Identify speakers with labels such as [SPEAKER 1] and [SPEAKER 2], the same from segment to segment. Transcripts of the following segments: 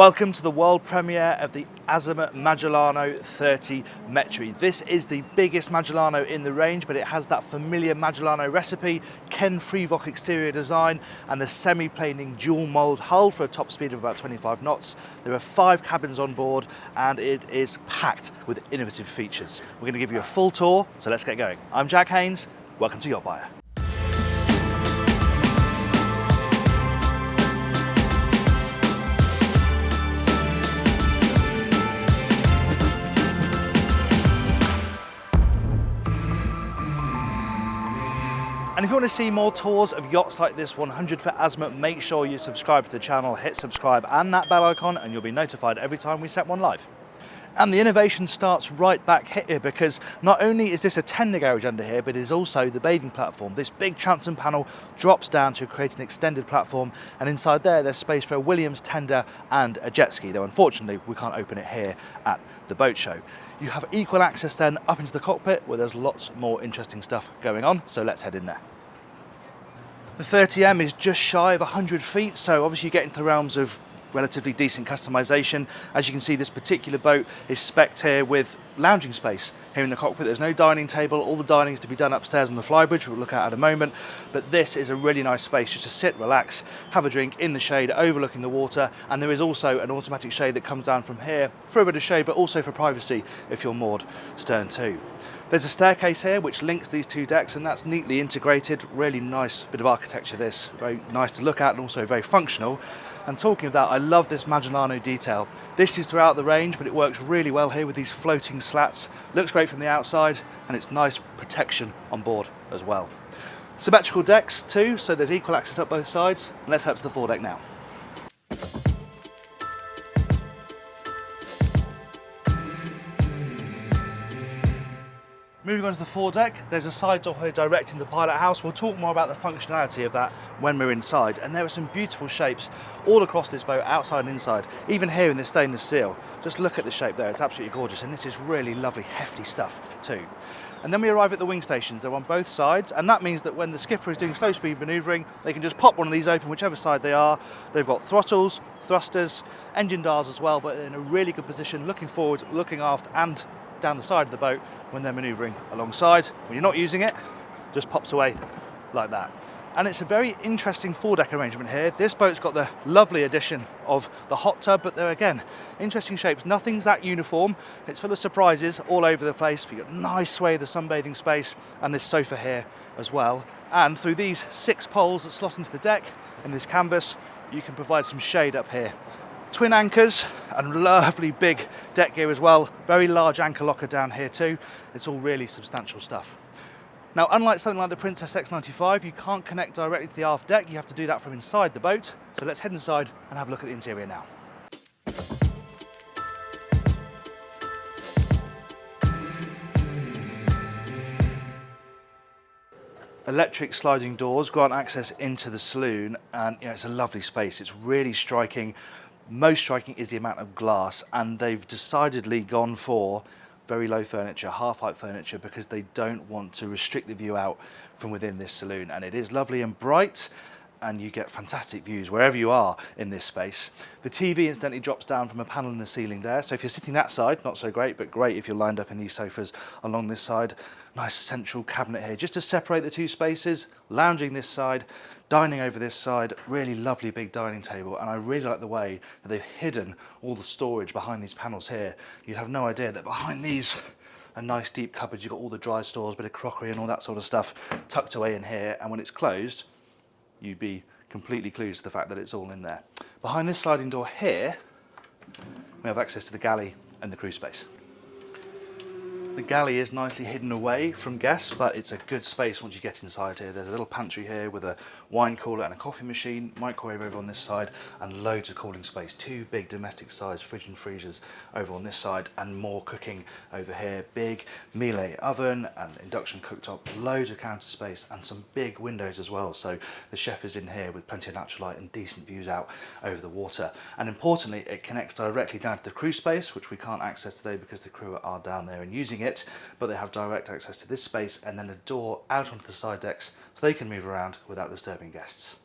[SPEAKER 1] Welcome to the world premiere of the Azimut Magellano 30 Metri. This is the biggest Magellano in the range, but it has that familiar Magellano recipe, Ken Freivokh exterior design, and the semi-planing dual mould hull for a top speed of about 25 knots. There are 5 cabins on board, and it is packed with innovative features. We're going to give you a full tour, so let's get going. I'm Jack Haines. Welcome to YachtBuyer. And if you want to see more tours of yachts like this 100 for Azimut, make sure you subscribe to the channel, hit subscribe and that bell icon, and you'll be notified every time we set one live. And the innovation starts right back here, because not only is this a tender garage under here, but it is also the bathing platform. This big transom panel drops down to create an extended platform, and inside there's space for a Williams tender and a jet ski, though unfortunately we can't open it here at the boat show. You have equal access then up into the cockpit, where there's lots more interesting stuff going on, so let's head in there. The 30M is just shy of 100 feet, so obviously you get into the realms of relatively decent customization. As you can see, this particular boat is spec'd here with lounging space here in the cockpit. There's no dining table. All the dining is to be done upstairs on the flybridge, we'll look at a moment, but this is a really nice space just to sit, relax, have a drink in the shade overlooking the water. And there is also an automatic shade that comes down from here for a bit of shade, but also for privacy if you're moored stern to. There's a staircase here which links these two decks, and that's neatly integrated. Really nice bit of architecture this, very nice to look at and also very functional. And talking of that, I love this Magellano detail. This is throughout the range, but it works really well here with these floating slats. Looks great from the outside, and it's nice protection on board as well. Symmetrical decks too, so there's equal access up both sides. And let's head to the foredeck now. Moving on to the foredeck, there's a side door here directing the pilot house. We'll talk more about the functionality of that when we're inside. And there are some beautiful shapes all across this boat, outside and inside, even here in this stainless steel. Just look at the shape there, it's absolutely gorgeous. And this is really lovely, hefty stuff too. And then we arrive at the wing stations. They're on both sides, and that means that when the skipper is doing slow speed manoeuvring, they can just pop one of these open, whichever side they are. They've got throttles, thrusters, engine dials as well, but in a really good position, looking forward, looking aft, and down the side of the boat when they're manoeuvring alongside. When you're not using it, just pops away like that. And it's a very interesting foredeck arrangement here. This boat's got the lovely addition of the hot tub, but they're, again, interesting shapes. Nothing's that uniform. It's full of surprises all over the place. You've got a nice sway of the sunbathing space, and this sofa here as well. And through these 6 poles that slot into the deck in this canvas, you can provide some shade up here. Twin anchors and lovely big deck gear as well. Very large anchor locker down here too. It's all really substantial stuff. Now, unlike something like the Princess X95, you can't connect directly to the aft deck. You have to do that from inside the boat. So let's head inside and have a look at the interior now. Electric sliding doors grant access into the saloon, and it's a lovely space. It's really striking. Most striking is the amount of glass, and they've decidedly gone for very low furniture, half-height furniture, because they don't want to restrict the view out from within this saloon. And it is lovely and bright, and you get fantastic views wherever you are in this space. The TV incidentally drops down from a panel in the ceiling there, so if you're sitting that side, not so great, but great if you're lined up in these sofas along this side. Nice central cabinet here just to separate the two spaces, lounging this side, dining over this side. Really lovely big dining table, and I really like the way that they've hidden all the storage behind these panels here. You'd have no idea that behind these are nice deep cupboards. You've got all the dry stores, bit of crockery and all that sort of stuff tucked away in here, and when it's closed, you'd be completely clueless to the fact that it's all in there. Behind this sliding door here, we have access to the galley and the crew space. The galley is nicely hidden away from guests, but it's a good space once you get inside here. There's a little pantry here with a wine cooler and a coffee machine, microwave over on this side, and loads of cooling space. 2 big domestic sized fridge and freezers over on this side, and more cooking over here. Big Miele oven and induction cooktop, loads of counter space, and some big windows as well. So the chef is in here with plenty of natural light and decent views out over the water. And importantly, it connects directly down to the crew space, which we can't access today because the crew are down there and using it, but they have direct access to this space and then a door out onto the side decks so they can move around without disturbing guests.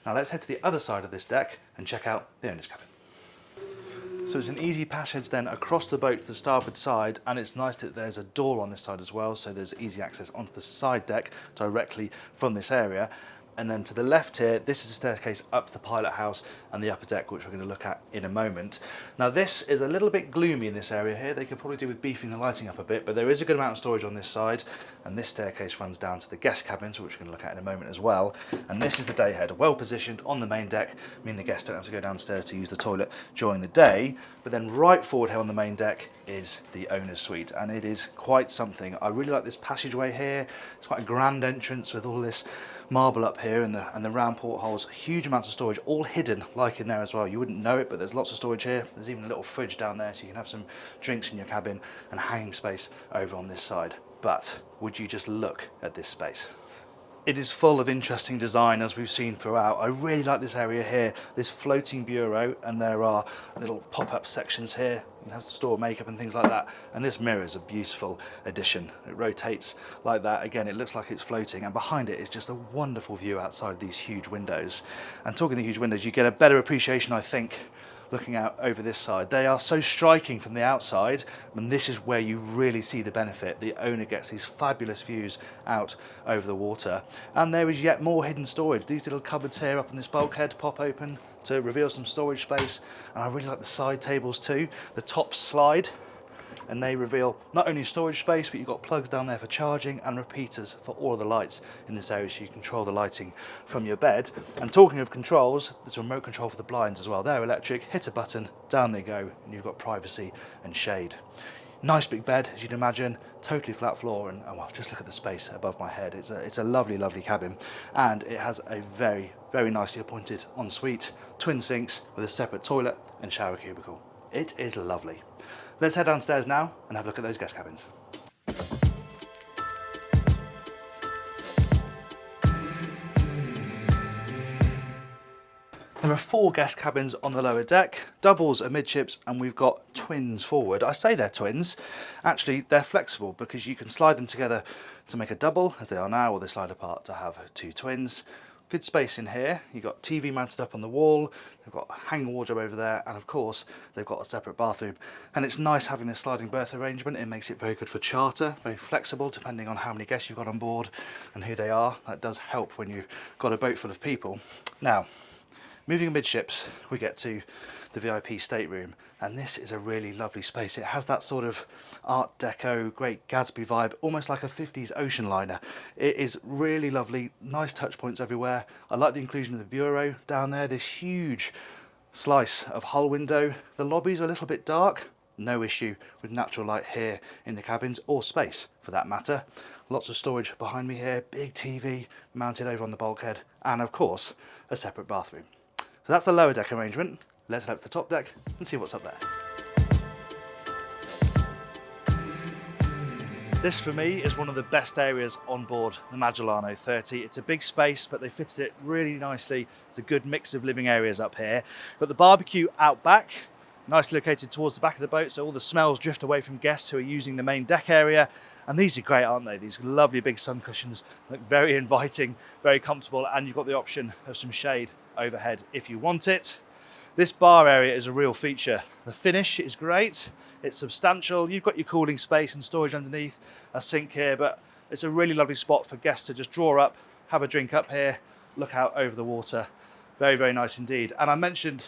[SPEAKER 1] Now let's head to the other side of this deck and check out the owner's cabin. So it's an easy passage then across the boat to the starboard side, and it's nice that there's a door on this side as well, so there's easy access onto the side deck directly from this area. And then to the left here, this is a staircase up to the pilot house and the upper deck, which we're going to look at in a moment. Now this is a little bit gloomy in this area here. They could probably do with beefing the lighting up a bit, but there is a good amount of storage on this side. And this staircase runs down to the guest cabins, which we're going to look at in a moment as well. And this is the day head, well positioned on the main deck, meaning the guests don't have to go downstairs to use the toilet during the day. But then right forward here on the main deck is the owner's suite, and it is quite something. I really like this passageway here. It's quite a grand entrance with all this marble up here and the round portholes. Huge amounts of storage, all hidden like in there as well. You wouldn't know it, but there's lots of storage here. There's even a little fridge down there, so you can have some drinks in your cabin, and hanging space over on this side. But would you just look at this space? It is full of interesting design, as we've seen throughout. I really like this area here, this floating bureau, and there are little pop-up sections here. You can store makeup and things like that. And this mirror is a beautiful addition. It rotates like that. Again, it looks like it's floating, and behind it is just a wonderful view outside these huge windows. And talking of the huge windows, you get a better appreciation, I think, looking out over this side. They are so striking from the outside, and this is where you really see the benefit. The owner gets these fabulous views out over the water, and there is yet more hidden storage. These little cupboards here up on this bulkhead pop open to reveal some storage space, and I really like the side tables too. The top slide, and they reveal not only storage space, but you've got plugs down there for charging and repeaters for all of the lights in this area, so you control the lighting from your bed. And talking of controls, there's a remote control for the blinds as well. They're electric, hit a button, down they go, and you've got privacy and shade. Nice big bed, as you'd imagine, totally flat floor, and oh well, just look at the space above my head. It's a lovely, lovely cabin, and it has a very, very nicely appointed ensuite, twin sinks with a separate toilet and shower cubicle. It is lovely. Let's head downstairs now and have a look at those guest cabins. There are 4 guest cabins on the lower deck, doubles amidships, and we've got twins forward. I say they're twins, actually they're flexible because you can slide them together to make a double, as they are now, or they slide apart to have 2 twins. Good space in here. You've got TV mounted up on the wall, they've got a hanging wardrobe over there, and of course they've got a separate bathroom. And it's nice having this sliding berth arrangement. It makes it very good for charter, very flexible depending on how many guests you've got on board and who they are. That does help when you've got a boat full of people. Now, moving amidships, we get to the VIP stateroom, and this is a really lovely space. It has that sort of Art Deco, Great Gatsby vibe, almost like a 50s ocean liner. It is really lovely, nice touch points everywhere. I like the inclusion of the bureau down there, this huge slice of hull window. The lobbies are a little bit dark, no issue with natural light here in the cabins, or space for that matter. Lots of storage behind me here, big TV mounted over on the bulkhead, and of course a separate bathroom. So that's the lower deck arrangement. Let's head up to the top deck and see what's up there. This for me is one of the best areas on board the Magellano 30. It's a big space, but they fitted it really nicely. It's a good mix of living areas up here. Got the barbecue out back, nicely located towards the back of the boat, so all the smells drift away from guests who are using the main deck area. And these are great, aren't they? These lovely big sun cushions look very inviting, very comfortable, and you've got the option of some shade overhead if you want it. This bar area is a real feature. The finish is great, it's substantial, you've got your cooling space and storage underneath, a sink here, but it's a really lovely spot for guests to just draw up, have a drink up here, look out over the water. Very, very nice indeed. And I mentioned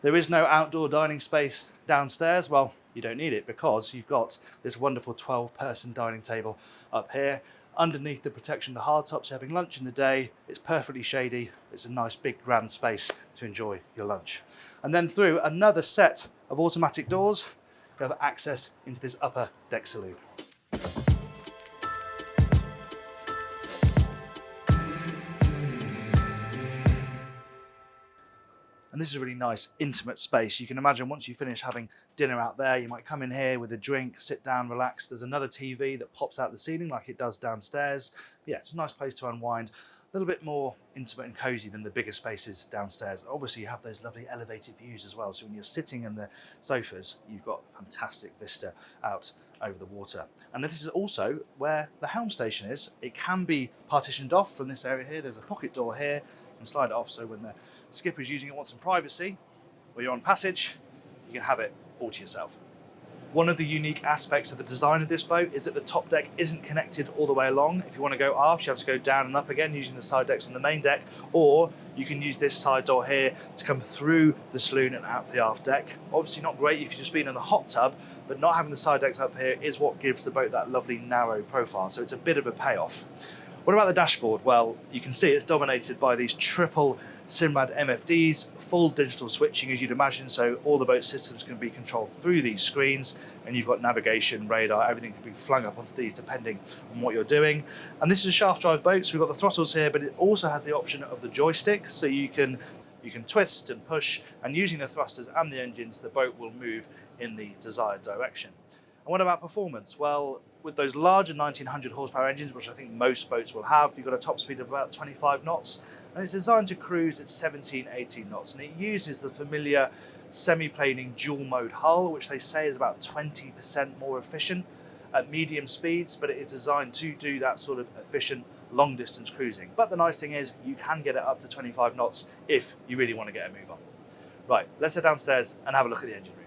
[SPEAKER 1] there is no outdoor dining space downstairs. Well, you don't need it because you've got this wonderful 12-person dining table up here. Underneath the protection of the hardtops, you're having lunch in the day. It's perfectly shady. It's a nice big grand space to enjoy your lunch. And then through another set of automatic doors, you have access into this upper deck saloon. And this is a really nice, intimate space. You can imagine once you finish having dinner out there, you might come in here with a drink, sit down, relax. There's another TV that pops out the ceiling like it does downstairs. But yeah, it's a nice place to unwind. A little bit more intimate and cozy than the bigger spaces downstairs. Obviously, you have those lovely elevated views as well. So when you're sitting in the sofas, you've got fantastic vista out over the water. And this is also where the helm station is. It can be partitioned off from this area here. There's a pocket door here. You can slide it off so when the skipper is using it, wants some privacy, or you're on passage, you can have it all to yourself. One of the unique aspects of the design of this boat is that the top deck isn't connected all the way along. If you want to go aft, you have to go down and up again using the side decks on the main deck, or you can use this side door here to come through the saloon and out to the aft deck. Obviously not great if you've just been in the hot tub, but not having the side decks up here is what gives the boat that lovely narrow profile, so it's a bit of a payoff. What about the dashboard? Well, you can see it's dominated by these triple Simrad MFDs, full digital switching as you'd imagine, so all the boat systems can be controlled through these screens, and you've got navigation, radar, everything can be flung up onto these depending on what you're doing. And this is a shaft drive boat, so we've got the throttles here, but it also has the option of the joystick, so you can twist and push, and using the thrusters and the engines, the boat will move in the desired direction. And what about performance? Well, with those larger 1900 horsepower engines, which I think most boats will have, you've got a top speed of about 25 knots, and it's designed to cruise at 17, 18 knots, and it uses the familiar semi-planing dual mode hull, which they say is about 20% more efficient at medium speeds, but it is designed to do that sort of efficient long distance cruising. But the nice thing is you can get it up to 25 knots if you really want to get a move on. Right, let's head downstairs and have a look at the engine room.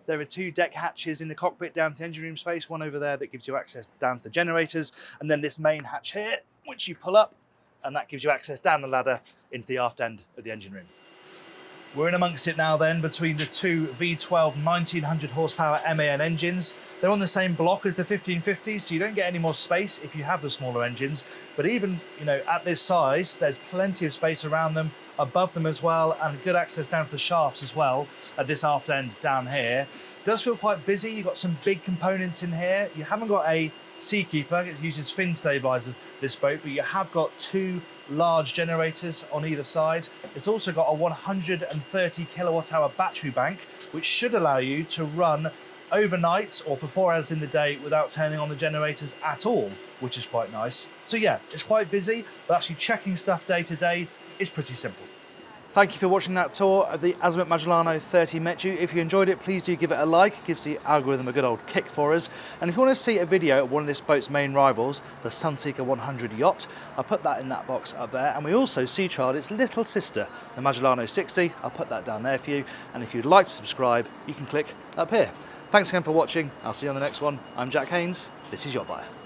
[SPEAKER 1] There are two deck hatches in the cockpit down to the engine room space, one over there that gives you access down to the generators, and then this main hatch here, which you pull up, and that gives you access down the ladder into the aft end of the engine room. We're in amongst it now then, between the two V12 1900 horsepower MAN engines. They're on the same block as the 1550s, so you don't get any more space if you have the smaller engines. But even, at this size, there's plenty of space around them, above them as well, and good access down to the shafts as well at this aft end down here. It does feel quite busy. You've got some big components in here. You haven't got a Seakeeper, it uses fin stabilizers, this boat, but you have got two large generators on either side. It's also got a 130 kilowatt hour battery bank, which should allow you to run overnight or for 4 hours in the day without turning on the generators at all, which is quite nice. So yeah, it's quite busy, but actually checking stuff day to day is pretty simple. Thank you for watching that tour of the Azimut Magellano 30 Metri. If you enjoyed it, please do give it a like. It gives the algorithm a good old kick for us. And if you want to see a video of one of this boat's main rivals, the Sunseeker 100 Yacht, I'll put that in that box up there. And we also sea trialed its little sister, the Magellano 60. I'll put that down there for you. And if you'd like to subscribe, you can click up here. Thanks again for watching. I'll see you on the next one. I'm Jack Haines. This is YachtBuyer.